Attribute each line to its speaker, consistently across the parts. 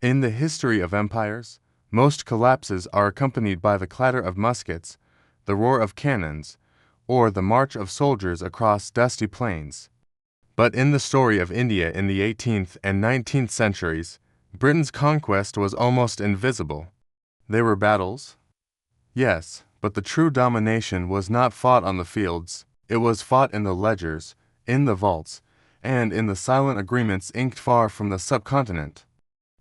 Speaker 1: In the history of empires, most collapses are accompanied by the clatter of muskets, the roar of cannons, or the march of soldiers across dusty plains. But in the story of India in the 18th and 19th centuries, Britain's conquest was almost invisible. There were battles, yes, but the true domination was not fought on the fields, it was fought in the ledgers, in the vaults, and in the silent agreements inked far from the subcontinent.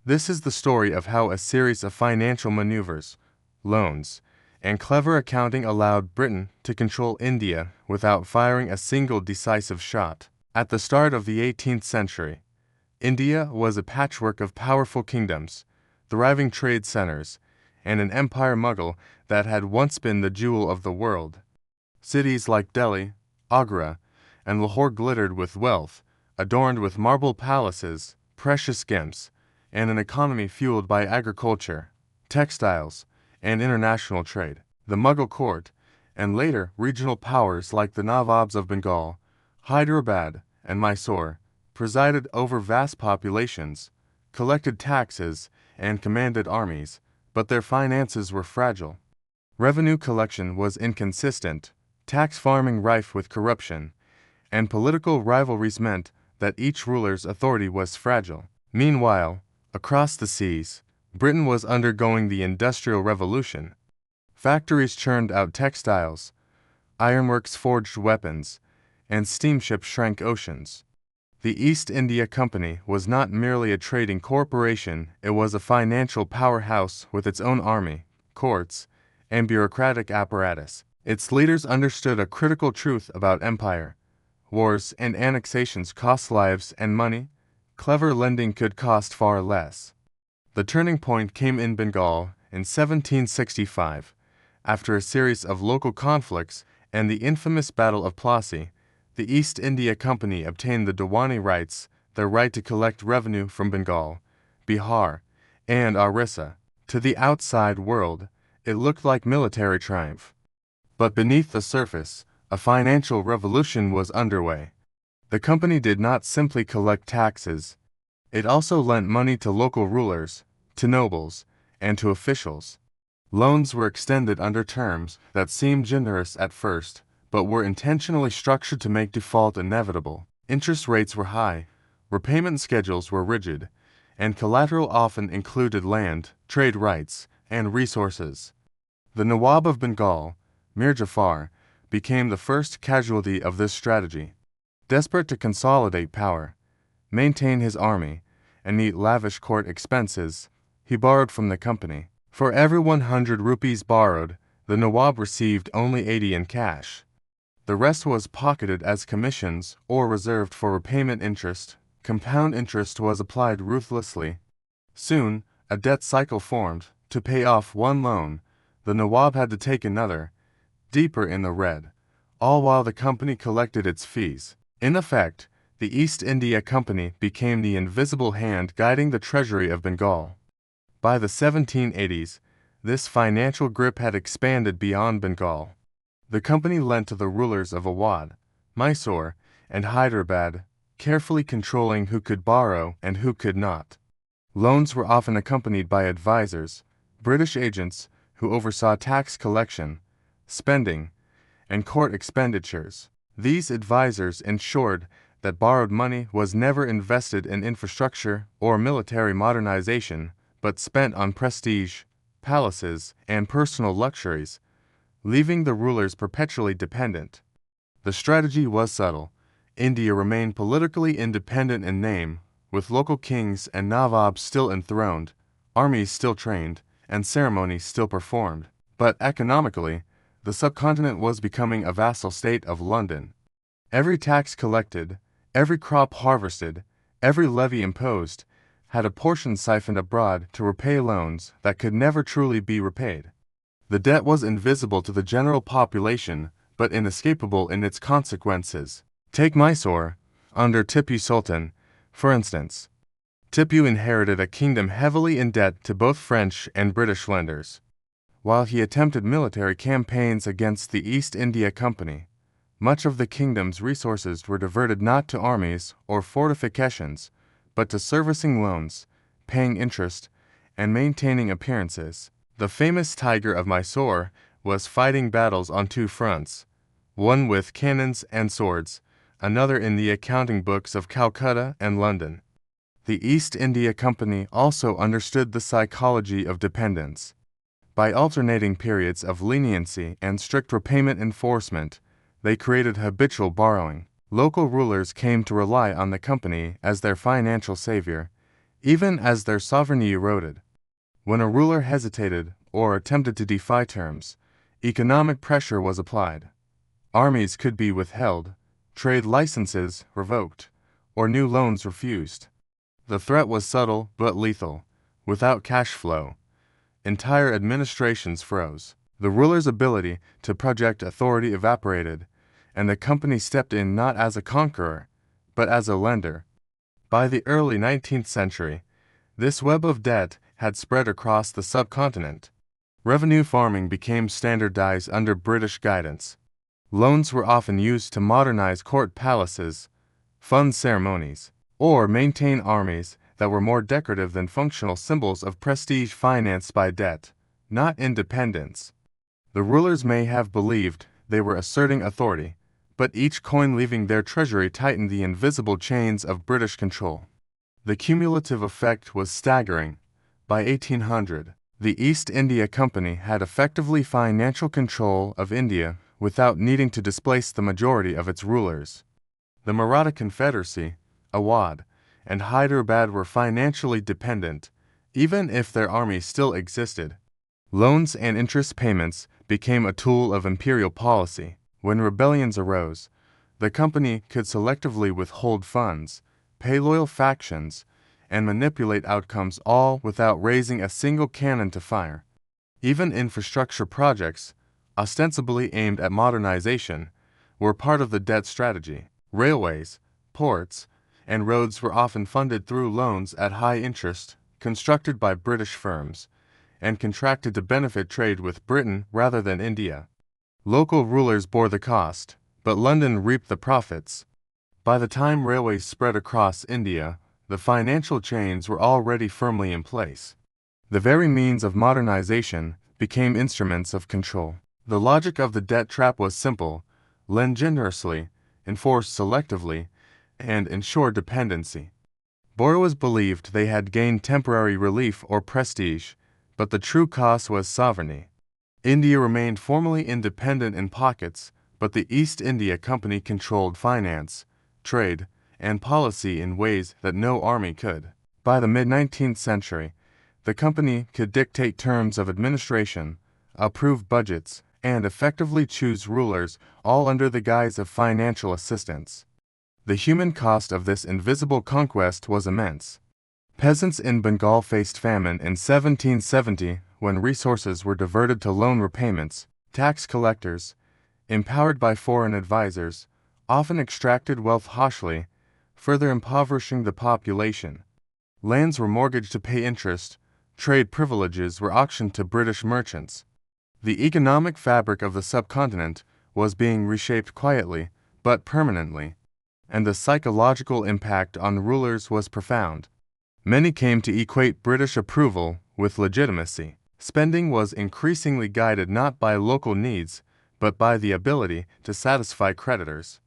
Speaker 1: This is the story of how a series of financial maneuvers, loans, and clever accounting allowed Britain to control India without firing a single decisive shot. At the start of the 18th century, India was a patchwork of powerful kingdoms, thriving trade centers, and an empire Mughal that had once been the jewel of the world. Cities like Delhi, Agra, and Lahore glittered with wealth, adorned with marble palaces, precious gems, and an economy fueled by agriculture, textiles, and international trade. The Mughal court, and later regional powers like the Nawabs of Bengal, Hyderabad, and Mysore, presided over vast populations, collected taxes, and commanded armies, but their finances were fragile. Revenue collection was inconsistent, tax farming rife with corruption, and political rivalries meant that each ruler's authority was fragile. Meanwhile, across the seas, Britain was undergoing the Industrial Revolution. Factories churned out textiles, ironworks forged weapons, and steamships shrank oceans. The East India Company was not merely a trading corporation, it was a financial powerhouse with its own army, courts, and bureaucratic apparatus. Its leaders understood a critical truth about empire. Wars and annexations cost lives and money. Clever lending could cost far less. The turning point came in Bengal in 1765. After a series of local conflicts and the infamous Battle of Plassey, the East India Company obtained the Diwani rights, the right to collect revenue from Bengal, Bihar, and Orissa. To the outside world, it looked like military triumph. But beneath the surface, a financial revolution was underway. The company did not simply collect taxes. It also lent money to local rulers, to nobles, and to officials. Loans were extended under terms that seemed generous at first, but were intentionally structured to make default inevitable. Interest rates were high, repayment schedules were rigid, and collateral often included land, trade rights, and resources. The Nawab of Bengal, Mir Jafar, became the first casualty of this strategy. Desperate to consolidate power, maintain his army, and meet lavish court expenses, he borrowed from the company. For every 100 rupees borrowed, the Nawab received only 80 in cash. The rest was pocketed as commissions or reserved for repayment interest. Compound interest was applied ruthlessly. Soon, a debt cycle formed. To pay off one loan, the Nawab had to take another, deeper in the red, all while the company collected its fees. In effect, the East India Company became the invisible hand guiding the treasury of Bengal. By the 1780s, this financial grip had expanded beyond Bengal. The company lent to the rulers of Awadh, Mysore, and Hyderabad, carefully controlling who could borrow and who could not. Loans were often accompanied by advisors, British agents who oversaw tax collection, spending, and court expenditures. These advisors ensured that borrowed money was never invested in infrastructure or military modernization, but spent on prestige, palaces, and personal luxuries, leaving the rulers perpetually dependent. The strategy was subtle. India remained politically independent in name, with local kings and nawabs still enthroned, armies still trained, and ceremonies still performed. But economically, the subcontinent was becoming a vassal state of London. Every tax collected, every crop harvested, every levy imposed, had a portion siphoned abroad to repay loans that could never truly be repaid. The debt was invisible to the general population, but inescapable in its consequences. Take Mysore, under Tipu Sultan, for instance. Tipu inherited a kingdom heavily in debt to both French and British lenders. While he attempted military campaigns against the East India Company, much of the kingdom's resources were diverted not to armies or fortifications, but to servicing loans, paying interest, and maintaining appearances. The famous Tiger of Mysore was fighting battles on two fronts, one with cannons and swords, another in the accounting books of Calcutta and London. The East India Company also understood the psychology of dependence. By alternating periods of leniency and strict repayment enforcement, they created habitual borrowing. Local rulers came to rely on the company as their financial savior, even as their sovereignty eroded. When a ruler hesitated or attempted to defy terms, economic pressure was applied. Armies could be withheld, trade licenses revoked, or new loans refused. The threat was subtle but lethal. Without cash flow, entire administrations froze. The ruler's ability to project authority evaporated, and the company stepped in not as a conqueror, but as a lender. By the early 19th century, this web of debt had spread across the subcontinent. Revenue farming became standardized under British guidance. Loans were often used to modernize court palaces, fund ceremonies, or maintain armies that were more decorative than functional symbols of prestige financed by debt, not independence. The rulers may have believed they were asserting authority, but each coin leaving their treasury tightened the invisible chains of British control. The cumulative effect was staggering. By 1800, the East India Company had effectively financial control of India without needing to displace the majority of its rulers. The Maratha Confederacy, Awadh, and Hyderabad were financially dependent, even if their armies still existed. Loans and interest payments became a tool of imperial policy. When rebellions arose, the company could selectively withhold funds, pay loyal factions, and manipulate outcomes, all without raising a single cannon to fire. Even infrastructure projects, ostensibly aimed at modernization, were part of the debt strategy. Railways, ports, and roads were often funded through loans at high interest, constructed by British firms, and contracted to benefit trade with Britain rather than India. Local rulers bore the cost, but London reaped the profits. By the time railways spread across India, the financial chains were already firmly in place. The very means of modernization became instruments of control. The logic of the debt trap was simple: lend generously, enforce selectively, and ensure dependency. Borrowers believed they had gained temporary relief or prestige, but the true cost was sovereignty. India remained formally independent in pockets, but the East India Company controlled finance, trade, and policy in ways that no army could. By the mid-19th century, the company could dictate terms of administration, approve budgets, and effectively choose rulers, all under the guise of financial assistance. The human cost of this invisible conquest was immense. Peasants in Bengal faced famine in 1770 when resources were diverted to loan repayments. Tax collectors, empowered by foreign advisors, often extracted wealth harshly, further impoverishing the population. Lands were mortgaged to pay interest, trade privileges were auctioned to British merchants. The economic fabric of the subcontinent was being reshaped quietly, but permanently, and the psychological impact on rulers was profound. Many came to equate British approval with legitimacy. Spending was increasingly guided not by local needs, but by the ability to satisfy creditors.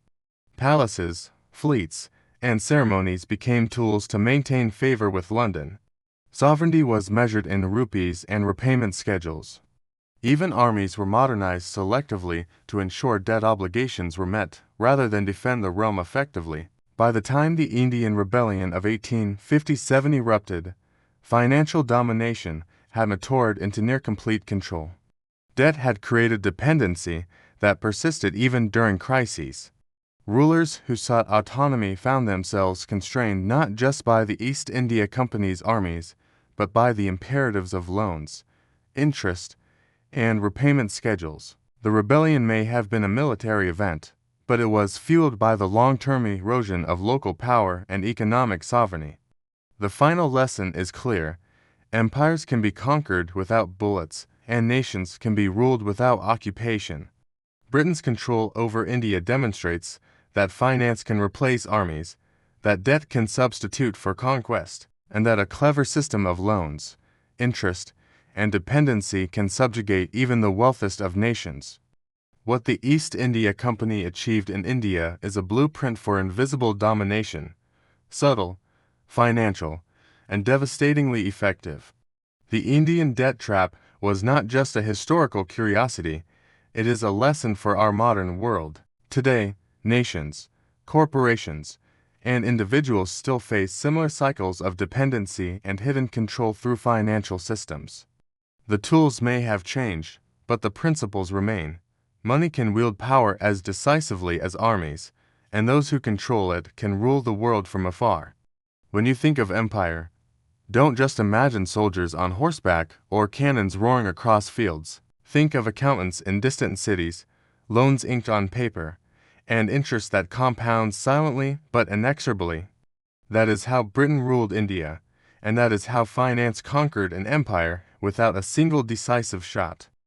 Speaker 1: Palaces, fleets, and ceremonies became tools to maintain favor with London. Sovereignty was measured in rupees and repayment schedules. Even armies were modernized selectively to ensure debt obligations were met, rather than defend the realm effectively. By the time the Indian Rebellion of 1857 erupted, financial domination had matured into near-complete control. Debt had created dependency that persisted even during crises. Rulers who sought autonomy found themselves constrained not just by the East India Company's armies, but by the imperatives of loans, interest, and repayment schedules. The rebellion may have been a military event, but it was fueled by the long-term erosion of local power and economic sovereignty. The final lesson is clear: empires can be conquered without bullets, and nations can be ruled without occupation. Britain's control over India demonstrates that finance can replace armies, that debt can substitute for conquest, and that a clever system of loans, interest, and dependency can subjugate even the wealthiest of nations. What the East India Company achieved in India is a blueprint for invisible domination, subtle, financial, and devastatingly effective. The Indian debt trap was not just a historical curiosity, it is a lesson for our modern world. Today, nations, corporations, and individuals still face similar cycles of dependency and hidden control through financial systems. The tools may have changed, but the principles remain. Money can wield power as decisively as armies, and those who control it can rule the world from afar. When you think of empire, don't just imagine soldiers on horseback or cannons roaring across fields. Think of accountants in distant cities, loans inked on paper, and interest that compounds silently but inexorably. That is how Britain ruled India, and that is how finance conquered an empire without a single decisive shot.